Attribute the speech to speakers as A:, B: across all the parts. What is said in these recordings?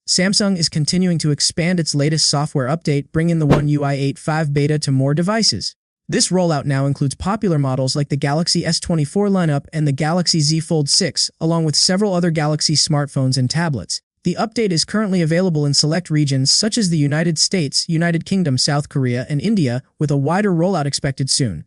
A: Samsung is continuing to expand its latest software update, bringing the One UI 8.5 beta to more devices. This rollout now includes popular models like the Galaxy S24 lineup and the Galaxy Z Fold 6, along with several other Galaxy smartphones and tablets. The update is currently available in select regions such as the United States, United Kingdom, South Korea, and India, with a wider rollout expected soon.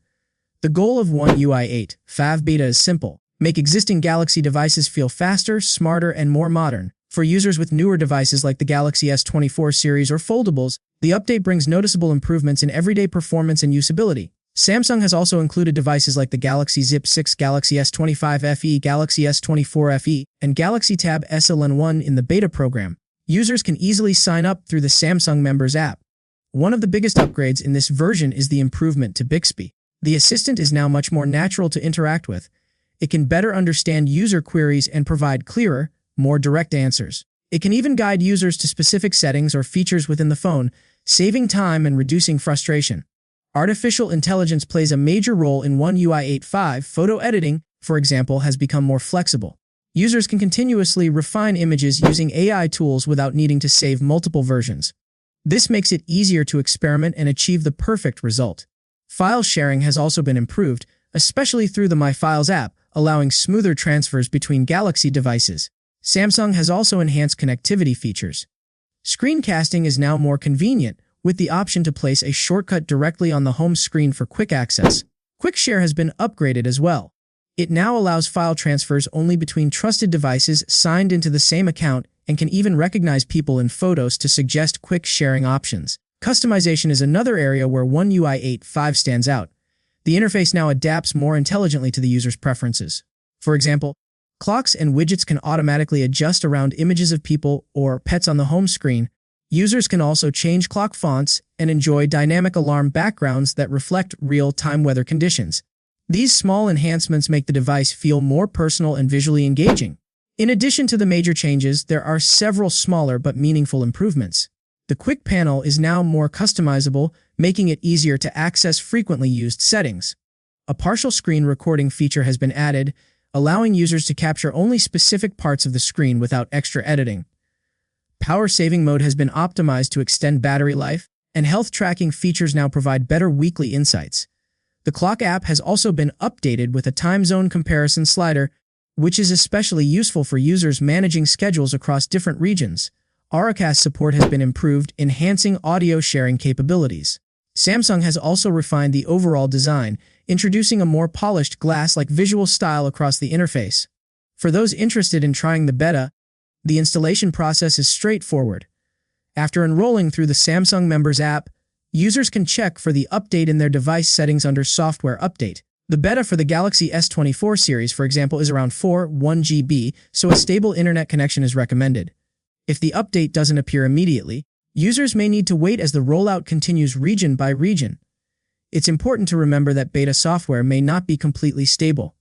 A: The goal of One UI 8.5 beta is simple: make existing Galaxy devices feel faster, smarter, and more modern. For users with newer devices like the Galaxy S24 series or foldables, the update brings noticeable improvements in everyday performance and usability. Samsung has also included devices like the Galaxy Z 6, Galaxy S25 FE, Galaxy S24 FE, and Galaxy Tab S-Ln1 in the beta program. Users can easily sign up through the Samsung Members app. One of the biggest upgrades in this version is the improvement to Bixby. The assistant is now much more natural to interact with. It can better understand user queries and provide clearer, more direct answers. It can even guide users to specific settings or features within the phone, saving time and reducing frustration. Artificial intelligence plays a major role in One UI 8.5. Photo editing, for example, has become more flexible. Users can continuously refine images using AI tools without needing to save multiple versions. This makes it easier to experiment and achieve the perfect result. File sharing has also been improved, especially through the My Files app, allowing smoother transfers between Galaxy devices. Samsung has also enhanced connectivity features. Screencasting is now more convenient, with the option to place a shortcut directly on the home screen for quick access. Quick Share has been upgraded as well. It now allows file transfers only between trusted devices signed into the same account and can even recognize people in photos to suggest quick sharing options. Customization is another area where One UI 8.5 stands out. The interface now adapts more intelligently to the user's preferences. For example, clocks and widgets can automatically adjust around images of people or pets on the home screen. Users can also change clock fonts and enjoy dynamic alarm backgrounds that reflect real-time weather conditions. These small enhancements make the device feel more personal and visually engaging. In addition to the major changes, there are several smaller but meaningful improvements. The Quick Panel is now more customizable, making it easier to access frequently used settings. A partial screen recording feature has been added, allowing users to capture only specific parts of the screen without extra editing. Power saving mode has been optimized to extend battery life, and health tracking features now provide better weekly insights. The Clock app has also been updated with a time zone comparison slider, which is especially useful for users managing schedules across different regions. Auracast support has been improved, enhancing audio sharing capabilities. Samsung has also refined the overall design, introducing a more polished glass-like visual style across the interface. For those interested in trying the beta, the installation process is straightforward. After enrolling through the Samsung Members app, users can check for the update in their device settings under Software Update. The beta for the Galaxy S24 series, for example, is around 4.1 GB, so a stable internet connection is recommended. If the update doesn't appear immediately, users may need to wait as the rollout continues region by region. It's important to remember that beta software may not be completely stable.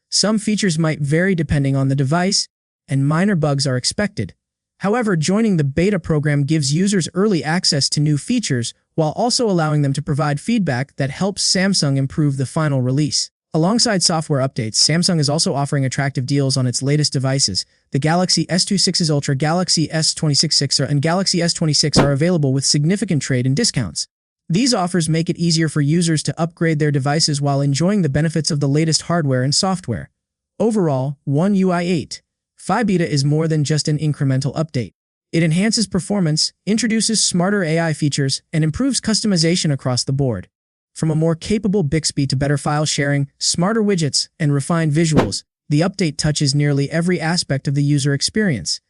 A: Some features might vary depending on the device, and minor bugs are expected. However, joining the beta program gives users early access to new features while also allowing them to provide feedback that helps Samsung improve the final release. Alongside software updates, Samsung is also offering attractive deals on its latest devices. The Galaxy S26 Ultra, Galaxy S26 and Galaxy S26 are available with significant trade-in discounts. These offers make it easier for users to upgrade their devices while enjoying the benefits of the latest hardware and software. Overall, One UI 8.5 beta is more than just an incremental update. It enhances performance, introduces smarter AI features, and improves customization across the board. From a more capable Bixby to better file sharing, smarter widgets, and refined visuals, the update touches nearly every aspect of the user experience.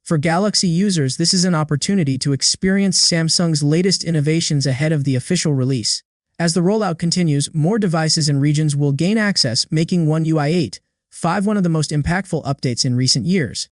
A: For Galaxy users, this is an opportunity to experience Samsung's latest innovations ahead of the official release. As the rollout continues, more devices and regions will gain access, making One UI 8.5 one of the most impactful updates in recent years.